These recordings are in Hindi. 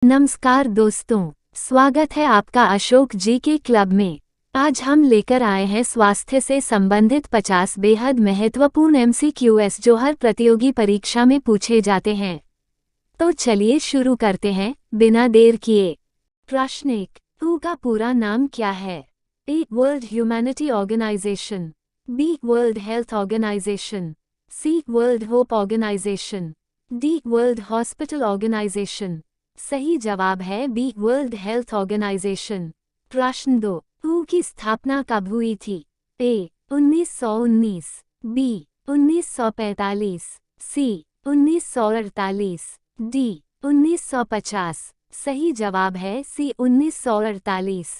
नमस्कार दोस्तों, स्वागत है आपका अशोक जी के क्लब में। आज हम लेकर आए हैं स्वास्थ्य से संबंधित 50 बेहद महत्वपूर्ण एमसीक्यूएस जो हर प्रतियोगी परीक्षा में पूछे जाते हैं। तो चलिए शुरू करते हैं बिना देर किए। प्रश्न 1, WHO का पूरा नाम क्या है? A. World humanity organisation, B. World health organisation, C. World hope organisation, D. World hospital organisation. सही जवाब है बी. World health organisation. प्रश्न 2, WHO की स्थापना कब हुई थी? ए. 1919, बी. 1945, सी. 1948, डी. 1950। सही जवाब है सी. 1948।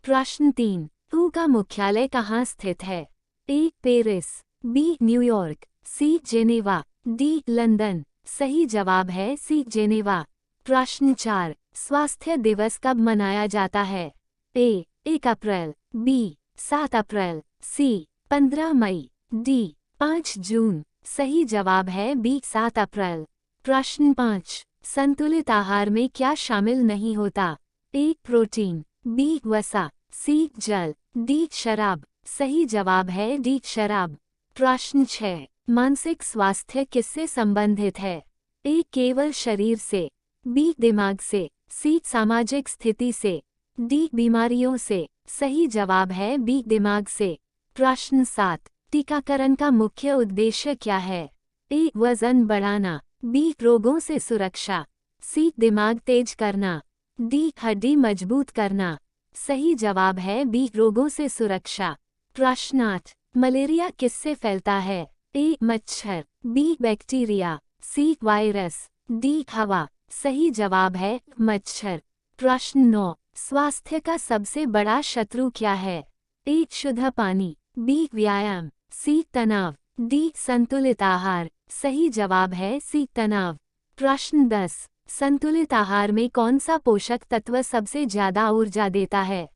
प्रश्न 3, WHO का मुख्यालय कहाँ स्थित है? A. Paris, B. New York, C. Geneva, D. London. सही जवाब है सी. जेनेवा। प्रश्न 4, स्वास्थ्य दिवस कब मनाया जाता है? ए. 1 अप्रैल, बी. 7 अप्रैल, सी. 15 मई, डी. 5 जून। सही जवाब है बी. 7 अप्रैल। प्रश्न 5, संतुलित आहार में क्या शामिल नहीं होता? ए. Protein, B. वसा, सी. जल, डी. शराब। सही जवाब है डी. शराब। प्रश्न 6, मानसिक स्वास्थ्य किससे संबंधित है? ए. केवल शरीर से, बी. दिमाग से, सी. सामाजिक स्थिति से, डी. बीमारियों से। सही जवाब है बी. दिमाग से। प्रश्न 7, टीकाकरण का मुख्य उद्देश्य क्या है? ए. वजन बढ़ाना, बी. रोगों से सुरक्षा, सी. दिमाग तेज करना, डी. हड्डी मजबूत करना। सही जवाब है बी. रोगों से सुरक्षा। प्रश्न 8, मलेरिया किससे फैलता है? ए. मच्छर, B. Bacteria, C. Virus, D. हवा। सही जवाब है मच्छर। प्रश्न 9, स्वास्थ्य का सबसे बड़ा शत्रु क्या है? ए. शुद्ध पानी, बी. व्यायाम, सी. तनाव, डी. संतुलित आहार। सही जवाब है सी. तनाव। प्रश्न 10, संतुलित आहार में कौन सा पोषक तत्व सबसे ज्यादा ऊर्जा देता है?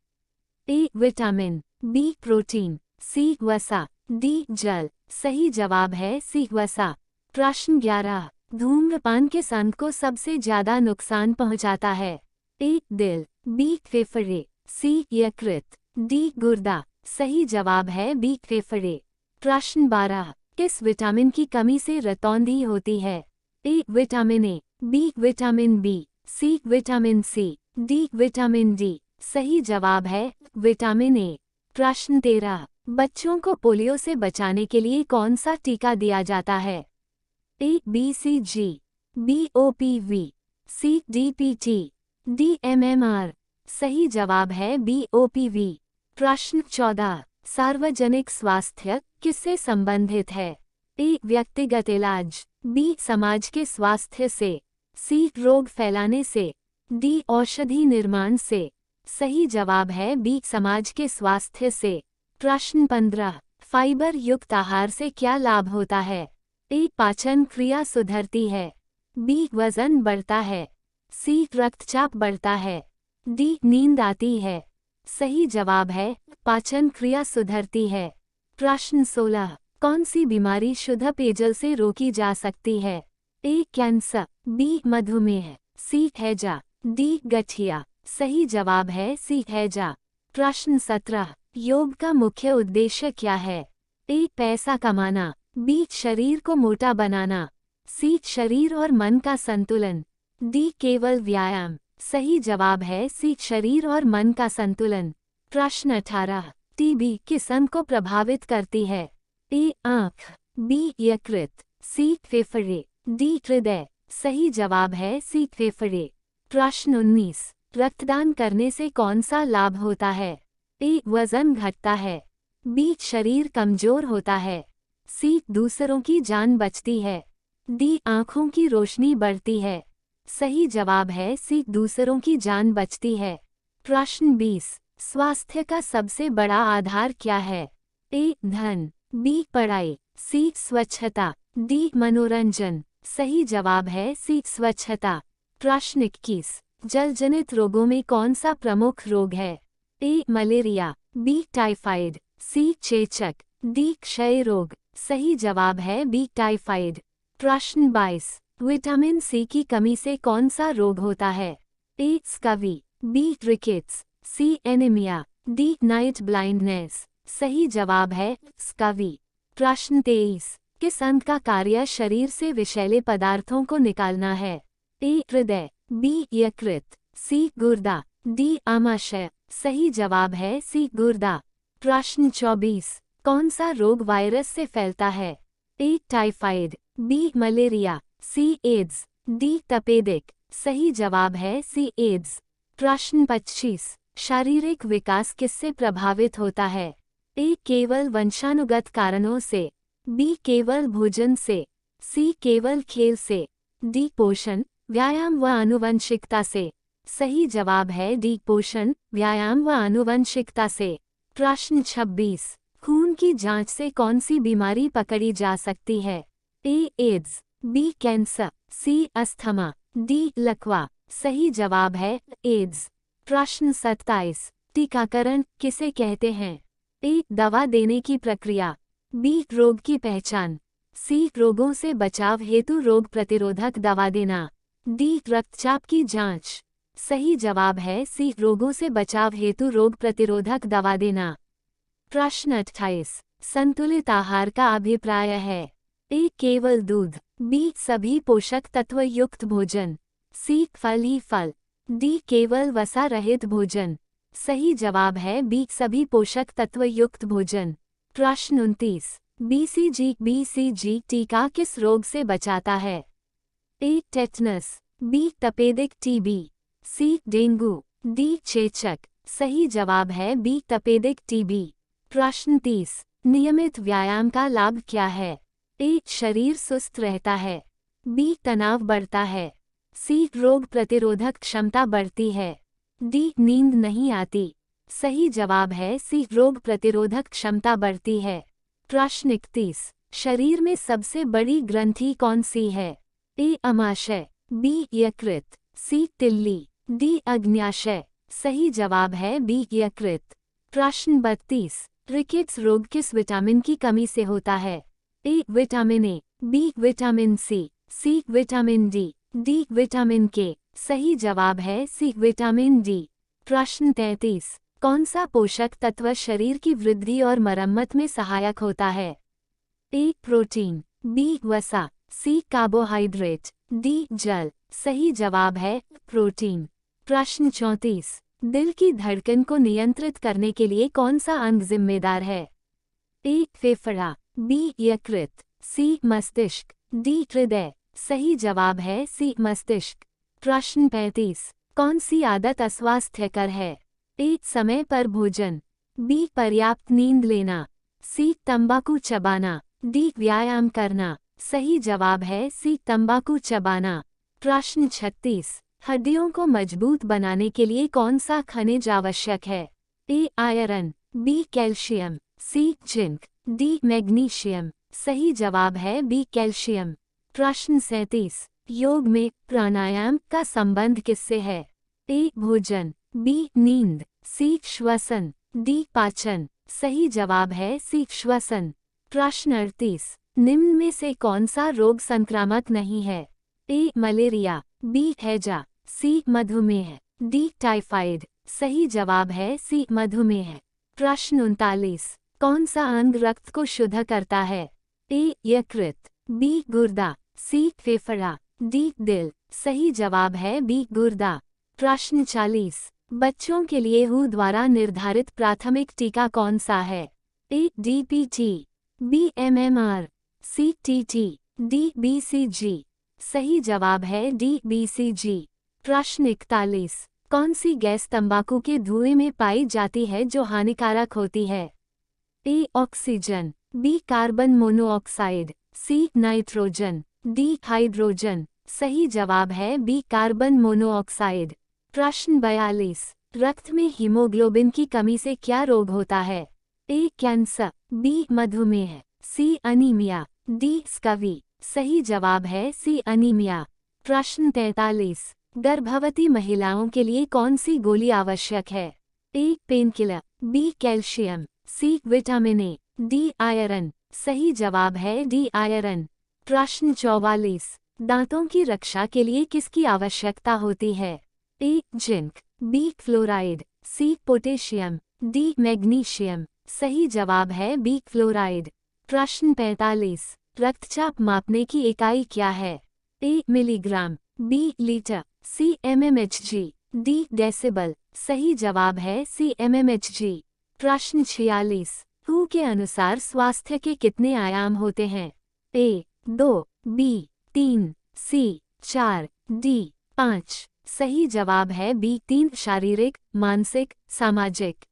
A. Vitamin, B. Protein, C. वसा, डी. जल। सही जवाब है सी. वसा। प्रश्न 11, धूम्रपान किस अंग को सबसे ज्यादा नुकसान पहुंचाता है? ए. दिल, बी. फेफड़े, सी. यकृत, डी. गुर्दा। सही जवाब है बी. फेफड़े। प्रश्न 12, किस विटामिन की कमी से रतौंधी होती है? A. Vitamin A, B. Vitamin B, C. Vitamin C, D. Vitamin D. सही जवाब है विटामिन ए। प्रश्न 13, बच्चों को पोलियो से बचाने के लिए कौन सा टीका दिया जाता है? A. BCG, B. OPV, C. DPT, D. MMR। सही जवाब है बी. OPV। प्रश्न 14, सार्वजनिक स्वास्थ्य किससे संबंधित है? ए. व्यक्तिगत इलाज, बी. समाज के स्वास्थ्य से, सी. रोग फैलाने से, डी. औषधि निर्माण से। सही जवाब है बी. समाज के स्वास्थ्य से। प्रश्न 15, फाइबर युक्त आहार से क्या लाभ होता है? ए. पाचन क्रिया सुधरती है, बी. वजन बढ़ता है, सी. रक्तचाप बढ़ता है, डी. नींद आती है। सही जवाब है पाचन क्रिया सुधरती है। प्रश्न 16, कौन सी बीमारी शुद्ध पेयजल से रोकी जा सकती है? ए. Cancer, B. मधुमेह, सी. हैजा, डी. गठिया। सही जवाब है सी. हैजा। प्रश्न 17, योग का मुख्य उद्देश्य क्या है? ए. पैसा कमाना, बी. शरीर को मोटा बनाना, सी. शरीर और मन का संतुलन, डी. केवल व्यायाम। सही जवाब है सी. शरीर और मन का संतुलन। प्रश्न 18, टीबी किस अंग को प्रभावित करती है? ए. आँख, बी. यकृत, सी. फेफड़े, डी. हृदय। सही जवाब है सी. फेफड़े। प्रश्न 19, रक्तदान करने से कौन सा लाभ होता है? ए. वजन घटता है, बी. शरीर कमजोर होता है, सी. दूसरों की जान बचती है, डी. आँखों की रोशनी बढ़ती है। सही जवाब है सी. दूसरों की जान बचती है। प्रश्न 20, स्वास्थ्य का सबसे बड़ा आधार क्या है? ए. धन, बी. पढ़ाई, सी. स्वच्छता, डी. मनोरंजन। सही जवाब है सी. स्वच्छता। प्रश्न 21, जलजनित रोगों में कौन सा प्रमुख रोग है? A. Malaria, B. Typhoid, C. चेचक, डी. क्षय रोग। सही जवाब है बी. टाइफाइड। प्रश्न 22, विटामिन सी की कमी से कौन सा रोग होता है? ए स्कवी, बी रिकेट्स, सी एनीमिया, डी नाइट ब्लाइंडनेस। सही जवाब है स्कवी। प्रश्न 23। किस अंग का कार्य शरीर से विषैले पदार्थों को निकालना है? ए हृदय, बी यकृत, सी गुर्दा, डी आमाशय। सही जवाब है सी गुर्दा। प्रश्न 24। कौन सा रोग वायरस से फैलता है? ए टाइफाइड, बी मलेरिया, सी एड्स, डी तपेदिक। सही जवाब है सी एड्स। प्रश्न 25। शारीरिक विकास किससे प्रभावित होता है? ए केवल वंशानुगत कारणों से, बी केवल भोजन से, सी केवल खेल से, डी पोषण, व्यायाम व आनुवंशिकता से। सही जवाब है डी पोषण, व्यायाम व आनुवंशिकता से। प्रश्न 26। खून की जांच से कौन सी बीमारी पकड़ी जा सकती है? ए एड्स, बी कैंसर, सी अस्थमा, डी लकवा। सही जवाब है एड्स। प्रश्न 27। टीकाकरण किसे कहते हैं? ए दवा देने की प्रक्रिया, बी रोग की पहचान, सी रोगों से बचाव हेतु रोग प्रतिरोधक दवा देना, डी रक्तचाप की जांच। सही जवाब है सी रोगों से बचाव हेतु रोग प्रतिरोधक दवा देना। प्रश्न 28। संतुलित आहार का अभिप्राय है? ए केवल दूध, बी सभी पोषक तत्व युक्त भोजन, सी फल ही फल, डी केवल वसा रहित भोजन। सही जवाब है बी सभी पोषक तत्व युक्त भोजन। प्रश्न 29। बीसीजी टीका किस रोग से बचाता है? ए टेटनस, बी तपेदिक टीबी, सी डेंगू, डी चेचक। सही जवाब है बी तपेदिक टीबी। प्रश्न 30। नियमित व्यायाम का लाभ क्या है? ए शरीर सुस्त रहता है, बी तनाव बढ़ता है, सी रोग प्रतिरोधक क्षमता बढ़ती है, डी नींद नहीं आती। सही जवाब है सी रोग प्रतिरोधक क्षमता बढ़ती है। प्रश्न 31। शरीर में सबसे बड़ी ग्रंथि कौन सी है? ए अमाशय, बी यकृत, सी तिल्ली, डी अग्न्याशय। सही जवाब है बी यकृत। प्रश्न 32। रिकेट्स रोग किस विटामिन की कमी से होता है? A vitamin A, B vitamin C vitamin D vitamin K. सही जवाब है सी विटामिन डी। प्रश्न 33। कौन सा पोषक तत्व शरीर की वृद्धि और मरम्मत में सहायक होता है? ए प्रोटीन, बी वसा, सी कार्बोहाइड्रेट, डी जल। सही जवाब है प्रोटीन। प्रश्न 34। दिल की धड़कन को नियंत्रित करने के लिए कौन सा अंग जिम्मेदार है? ए फेफड़ा, बी यकृत, सी मस्तिष्क, डी हृदय। सही जवाब है सी मस्तिष्क। प्रश्न 35। कौन सी आदत अस्वास्थ्यकर है? ए समय पर भोजन, बी पर्याप्त नींद लेना, सी तंबाकू चबाना, डी व्यायाम करना। सही जवाब है सी तंबाकू चबाना। प्रश्न 36। हड्डियों को मजबूत बनाने के लिए कौन सा खनिज आवश्यक है? ए आयरन, बी कैल्शियम, सी जिंक, डी मैग्नीशियम। सही जवाब है बी कैल्शियम। प्रश्न 37। योग में प्राणायाम का संबंध किससे है? ए भोजन, बी नींद, सी श्वसन, डी पाचन। सही जवाब है सी श्वसन। प्रश्न 38। निम्न में से कौन सा रोग संक्रामक नहीं है? ए मलेरिया, बी हैजा, सी मधुमेह, डी टाइफाइड। सही जवाब है सी मधुमेह। प्रश्न 39। कौन सा अंग रक्त को शुद्ध करता है? ए यकृत, बी गुर्दा, सी फेफड़ा, डी दिल। सही जवाब है बी गुर्दा। प्रश्न 40। बच्चों के लिए हू द्वारा निर्धारित प्राथमिक टीका कौन सा है? ए डीपीटी, बी एमएमआर, सी टीटी, डी बीसीजी। सही जवाब है डी बीसीजी। प्रश्न 41। कौन सी गैस तंबाकू के धुएं में पाई जाती है जो हानिकारक होती है? A oxygen, B carbon monoxide, C nitrogen, D hydrogen. सही जवाब है बी कार्बन मोनोऑक्साइड। प्रश्न 42। रक्त में हीमोग्लोबिन की कमी से क्या रोग होता है? ए कैंसर, बी मधुमेह, सी अनीमिया, डी स्कवी। सही जवाब है सी अनीमिया। प्रश्न 43। गर्भवती महिलाओं के लिए कौन सी गोली आवश्यक है? A painkiller, B calcium, C vitamin A, D iron. सही जवाब है डी आयरन। प्रश्न 44। दांतों की रक्षा के लिए किसकी आवश्यकता होती है? A zinc, B fluoride, C potassium, D magnesium. सही जवाब है बी फ्लोराइड। प्रश्न 45, रक्तचाप मापने की इकाई क्या है? ए मिलीग्राम, बी लीटर, सी mmHg, डी डेसिबल। सही जवाब है सी mmHg। प्रश्न 46, हु के अनुसार स्वास्थ्य के कितने आयाम होते हैं? ए 2, बी 3, सी 4, डी 5। सही जवाब है बी 3, शारीरिक, मानसिक, सामाजिक।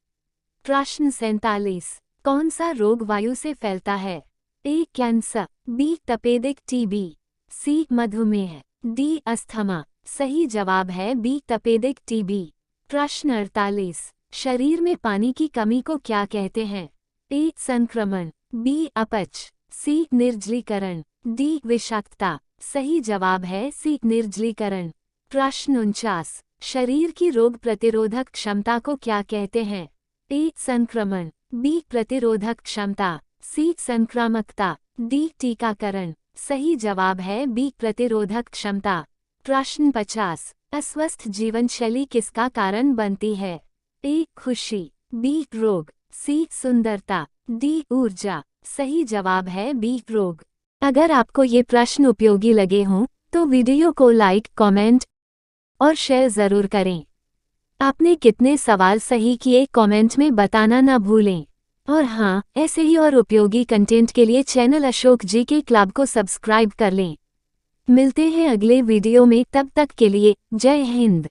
प्रश्न 47, कौन सा रोग वायु से फैलता है? ए कैंसर, बी तपेदिक टीबी, सी मधुमेह, डी अस्थमा। सही जवाब है बी तपेदिक टीबी। प्रश्न 48, शरीर में पानी की कमी को क्या कहते हैं? ए संक्रमण, बी अपच, सी निर्जलीकरण, डी विषाक्तता। सही जवाब है सी निर्जलीकरण। प्रश्न 49, शरीर की रोग प्रतिरोधक क्षमता को क्या कहते हैं? ए संक्रमण, बी प्रतिरोधक क्षमता, सी संक्रामकता, डी टीकाकरण। सही जवाब है बी प्रतिरोधक क्षमता। प्रश्न 50, अस्वस्थ जीवन शैली किसका कारण बनती है? ए खुशी, बी रोग, सी सुंदरता, डी ऊर्जा। सही जवाब है बी रोग। अगर आपको ये प्रश्न उपयोगी लगे हों तो वीडियो को लाइक, कमेंट और शेयर ज़रूर करें। आपने कितने सवाल सही किए कमेंट में बताना ना भूलें। और हाँ, ऐसे ही और उपयोगी कंटेंट के लिए चैनल अशोक जी के क्लब को सब्सक्राइब कर लें। मिलते हैं अगले वीडियो में, तब तक के लिए जय हिंद।